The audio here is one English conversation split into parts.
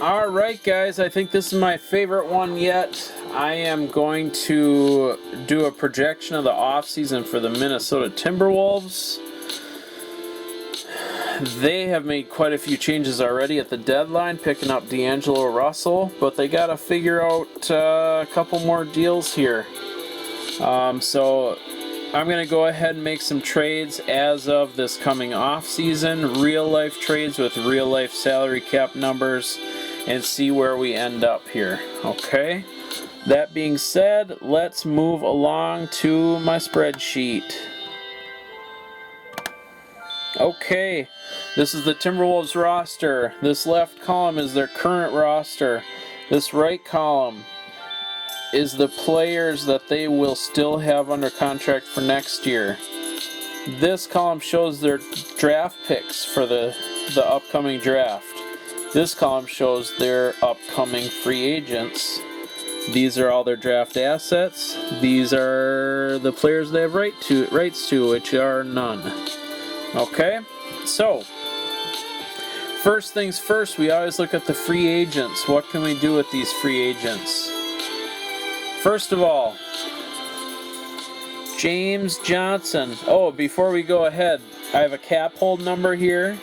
Alright guys, I think this is my favorite one yet. I am going to do a projection of the offseason for the Minnesota Timberwolves. They have made quite a few changes already at the deadline, picking up D'Angelo Russell, but they got to figure out a couple more deals here. So I'm going to go ahead and make some trades as of this coming offseason, real-life trades with real-life salary cap numbers, and see where we end up here, okay? That being said, let's move along to my spreadsheet. Okay, this is the Timberwolves roster. This left column is their current roster. This right column is the players that they will still have under contract for next year. This column shows their draft picks for the upcoming draft. This column shows their upcoming free agents. These are all their draft assets. These are the players they have rights to, which are none. Okay, so first things first, we always look at the free agents. What can we do with these free agents? First of all, James Johnson. Oh, before we go ahead, I have a cap hold number here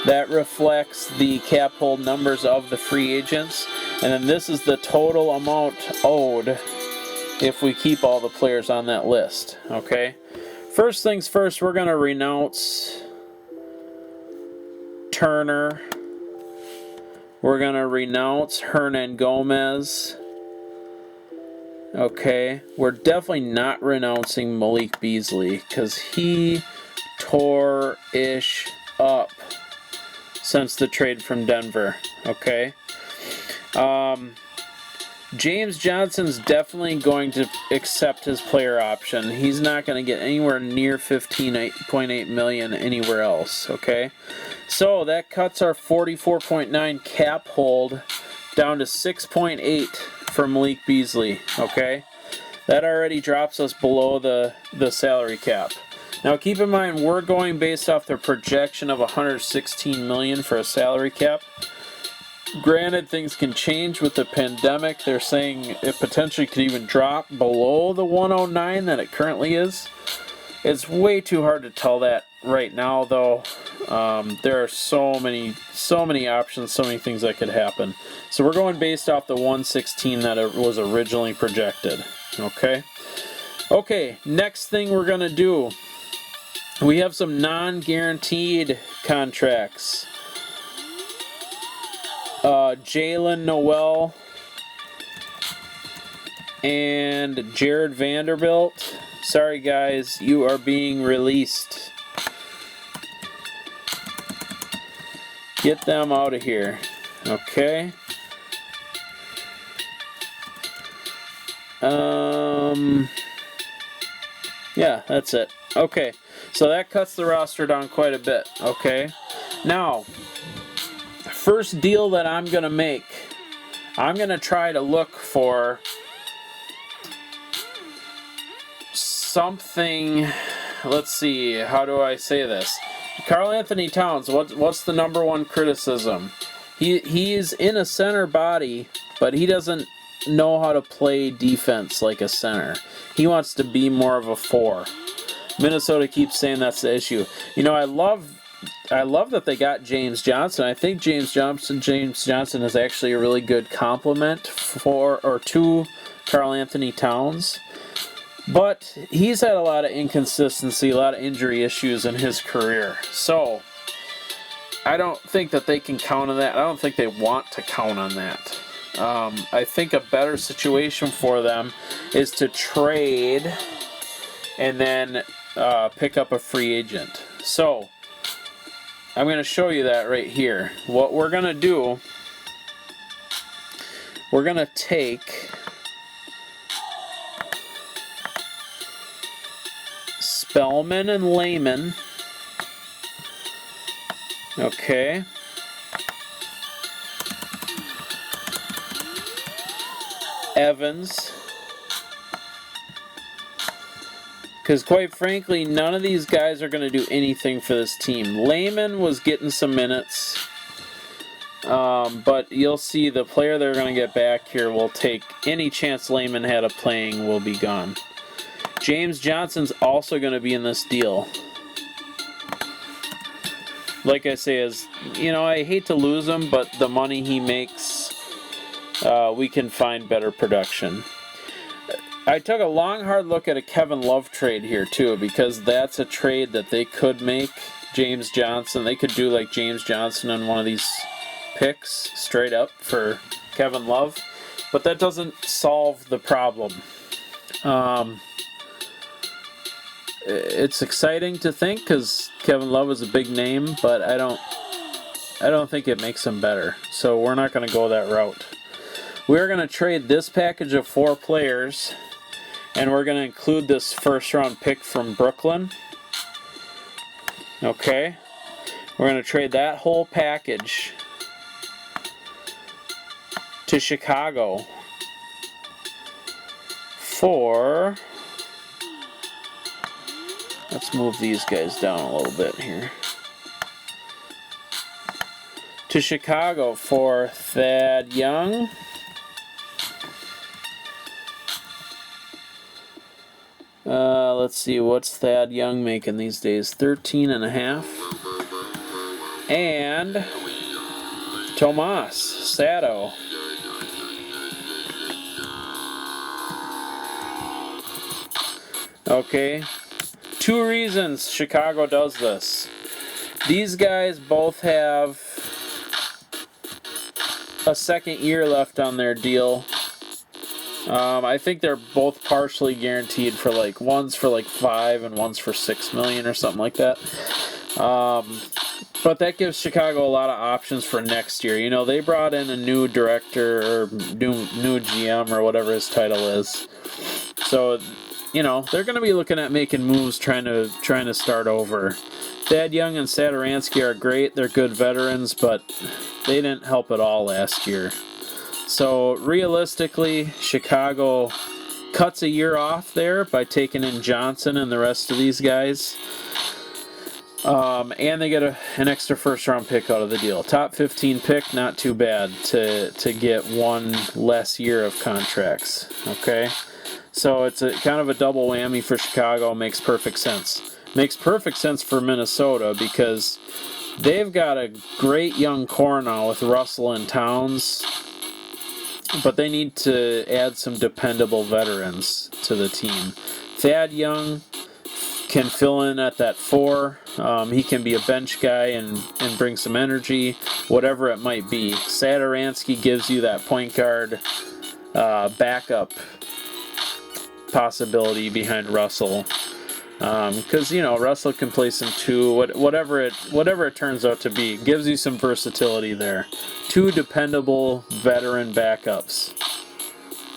that reflects the cap hold numbers of the free agents. And then this is the total amount owed if we keep all the players on that list. Okay? First things first, we're going to renounce Turner. We're going to renounce Hernan Gomez. Okay? We're definitely not renouncing Malik Beasley because he tore ish up since the trade from Denver. Okay? James Johnson's definitely going to accept his player option. He's not going to get anywhere near $15.8 million anywhere else, okay? So that cuts our 44.9 cap hold down to 6.8 for Malik Beasley, okay? That already drops us below the salary cap. Now keep in mind, we're going based off their projection of $116 million for a salary cap. Granted, things can change with the pandemic. They're saying it potentially could even drop below the 109 that it currently is. It's way too hard to tell that right now, though. There are so many options, so many things that could happen. So we're going based off the 116 that it was originally projected. Okay. Okay. Next thing we're gonna do. We have some non-guaranteed contracts. Jalen Noel and Jared Vanderbilt. Sorry guys, you are being released. Get them out of here. Okay. Yeah, that's it. Okay. So that cuts the roster down quite a bit. Okay. Now, first deal that I'm going to make, I'm going to try to look for something. Let's see, how do I say this? Karl Anthony Towns, what's the number one criticism? He's in a center body, but he doesn't know how to play defense like a center. He wants to be more of a 4. Minnesota keeps saying that's the issue. You know, I love that they got James Johnson. I think James Johnson is actually a really good complement to Karl Anthony Towns. But he's had a lot of inconsistency, a lot of injury issues in his career. So I don't think that they can count on that. I don't think they want to count on that. I think a better situation for them is to trade and then pick up a free agent. So I'm going to show you that right here. What we're going to do, we're going to take Spellman and Layman. Okay. Evans. Because quite frankly, none of these guys are going to do anything for this team. Layman was getting some minutes. But you'll see the player they're going to get back here will take any chance Layman had of playing will be gone. James Johnson's also going to be in this deal. Like I say, I hate to lose him, but the money he makes, we can find better production. I took a long, hard look at a Kevin Love trade here, too, because that's a trade that they could make. James Johnson, they could do like James Johnson on one of these picks straight up for Kevin Love, but that doesn't solve the problem. It's exciting to think because Kevin Love is a big name, but I don't think it makes him better. So we're not going to go that route. We're going to trade this package of 4 players, and we're going to include this first-round pick from Brooklyn. Okay, we're going to trade that whole package to Chicago for, let's move these guys down a little bit here, to Chicago for Thad Young, let's see, what's Thad Young making these days? 13.5. And Tomas Sato. Okay. 2 reasons Chicago does this. These guys both have a second year left on their deal. I think they're both partially guaranteed for one's for $5 and one's for $6 million or something like that. But that gives Chicago a lot of options for next year. They brought in a new director or new GM or whatever his title is. So, they're going to be looking at making moves, trying to start over. Thad Young and Satoransky are great. They're good veterans, but they didn't help at all last year. So realistically, Chicago cuts a year off there by taking in Johnson and the rest of these guys. And they get an extra first-round pick out of the deal. Top 15 pick, not too bad to get one less year of contracts. Okay? So it's a kind of a double whammy for Chicago. Makes perfect sense. Makes perfect sense for Minnesota because they've got a great young core now with Russell and Towns. But they need to add some dependable veterans to the team. Thad Young can fill in at that 4. He can be a bench guy and bring some energy, whatever it might be. Satoransky gives you that point guard backup possibility behind Russell. Because Russell can play some 2, whatever it turns out to be, gives you some versatility there. 2 dependable veteran backups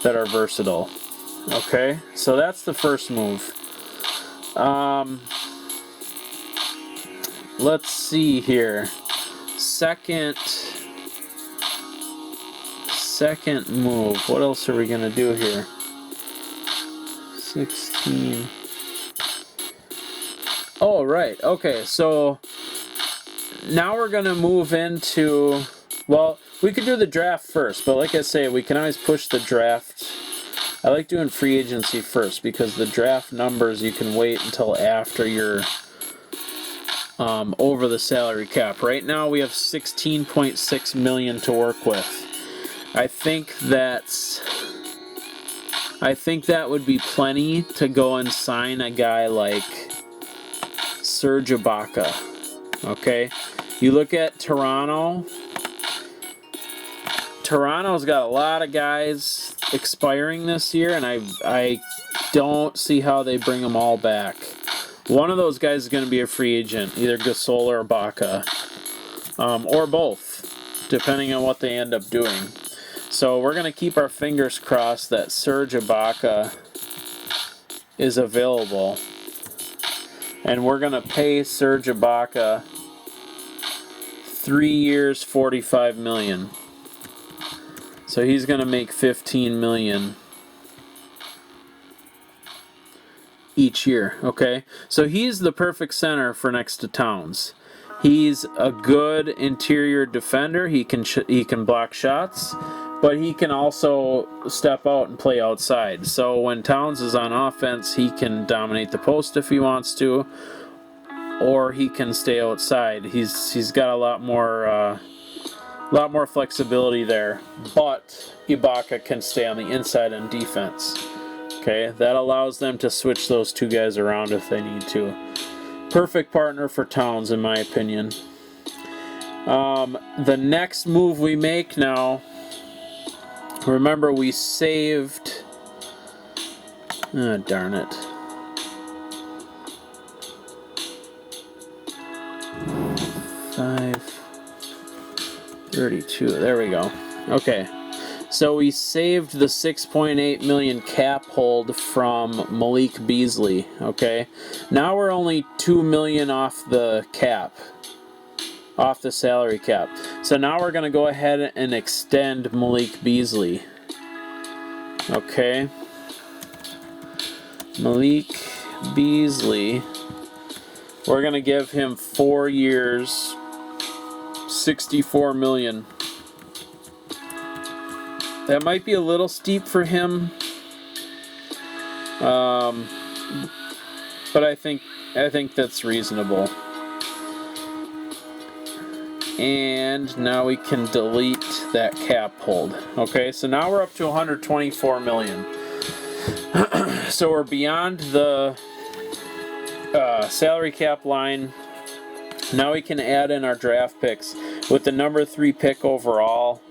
that are versatile. Okay, so that's the first move. Let's see here. Second move. What else are we gonna do here? 16. Oh, right. Okay, so now we're going to move into, well, we could do the draft first, but like I say, we can always push the draft. I like doing free agency first because the draft numbers you can wait until after you're over the salary cap. Right now we have $16.6 million to work with. I think that would be plenty to go and sign a guy like Serge Ibaka. Okay, you look at Toronto. Toronto's got a lot of guys expiring this year, and I don't see how they bring them all back. One of those guys is going to be a free agent, either Gasol or Ibaka, or both, depending on what they end up doing. So we're going to keep our fingers crossed that Serge Ibaka is available. And we're going to pay Serge Ibaka 3 years, $45 million. So he's going to make $15 million each year, okay? So he's the perfect center for next to Towns. He's a good interior defender. He can block shots, but he can also step out and play outside. So when Towns is on offense, he can dominate the post if he wants to, or he can stay outside. He's got a lot more flexibility there. But Ibaka can stay on the inside on defense. Okay, that allows them to switch those two guys around if they need to. Perfect partner for Towns, in my opinion. The next move we make now, remember we saved... darn it. $532. There we go. Okay. So we saved the $6.8 million cap hold from Malik Beasley. Okay. Now we're only $2 million off the cap. Off the salary cap. So now we're going to go ahead and extend Malik Beasley. Okay. Malik Beasley. We're going to give him 4 years, $64 million. That might be a little steep for him. But I think that's reasonable. And now we can delete that cap hold. Okay, so now we're up to $124 million. So we're beyond the salary cap line. Now we can add in our draft picks. With the number 3 pick overall,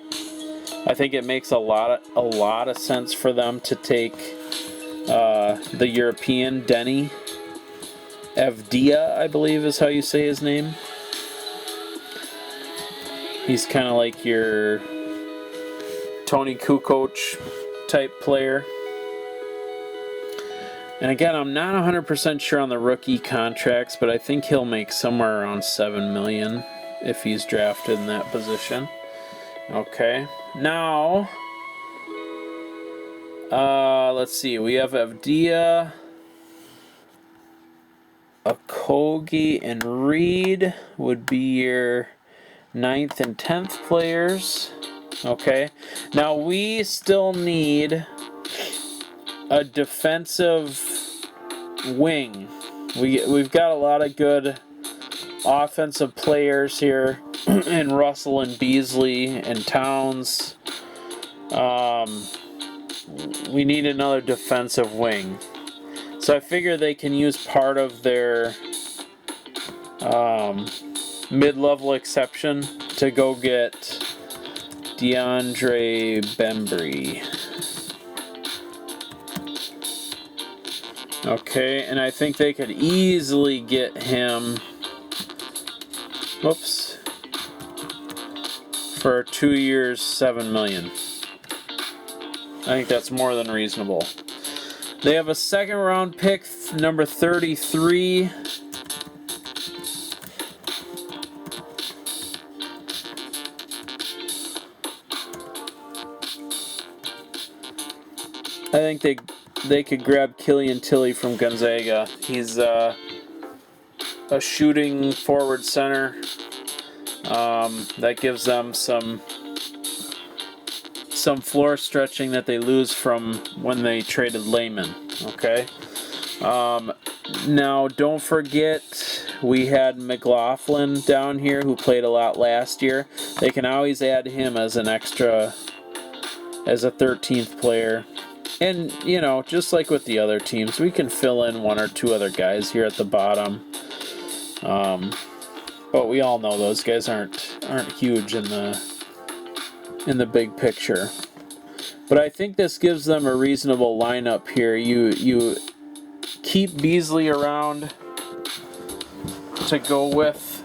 I think it makes a lot of sense for them to take the European Denny Avdia, I believe is how you say his name. He's kind of like your Tony Kukoc type player. And again, I'm not 100% sure on the rookie contracts, but I think he'll make somewhere around $7 million if he's drafted in that position. Okay. Now, let's see. We have Avdia, Okogie, and Reed would be your 9th and 10th players. Okay. Now, we still need a defensive wing. We've got a lot of good offensive players here in Russell and Beasley and Towns. We need another defensive wing. So I figure they can use part of their mid-level exception to go get DeAndre Bembry. Okay, and I think they could easily get him... Whoops. For 2 years, $7 million. I think that's more than reasonable. They have a second round pick, number 33. I think they could grab Killian Tilly from Gonzaga. He's a shooting forward center. That gives them some floor stretching that they lose from when they traded Layman. Okay. Now, don't forget we had McLaughlin down here who played a lot last year. They can always add him as an extra, as a 13th player. And, you know, just like with the other teams, we can fill in 1 or 2 other guys here at the bottom. But we all know those guys aren't huge in the big picture. But I think this gives them a reasonable lineup here. You keep Beasley around to go with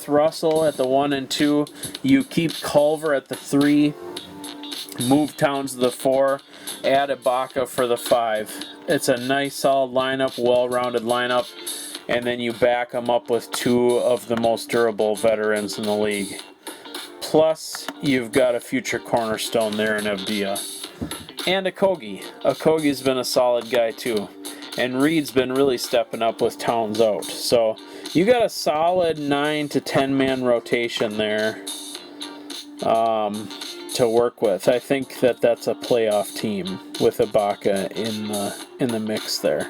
Russell at the 1 and 2. You keep Culver at the 3. Move Towns to the 4. Add Ibaka for the 5. It's a nice, solid lineup, well-rounded lineup. And then you back them up with 2 of the most durable veterans in the league. Plus, you've got a future cornerstone there in Avdia. And Okogie. Okogie's been a solid guy, too. and Reed's been really stepping up with Towns out. So you got a solid 9 to 10 man rotation there to work with. I think that's a playoff team with Ibaka in the mix there.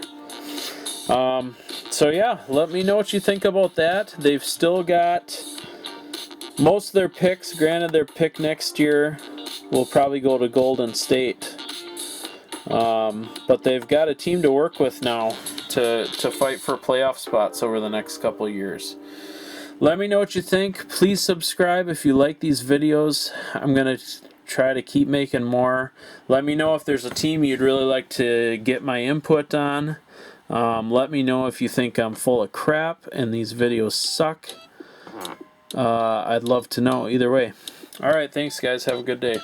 So yeah, let me know what you think about that. They've still got most of their picks. Granted, their pick next year will probably go to Golden State. But they've got a team to work with now to fight for playoff spots over the next couple of years. Let me know what you think. Please subscribe if you like these videos. I'm going to try to keep making more. Let me know if there's a team you'd really like to get my input on. Let me know if you think I'm full of crap and these videos suck. I'd love to know either way. All right, thanks guys. Have a good day.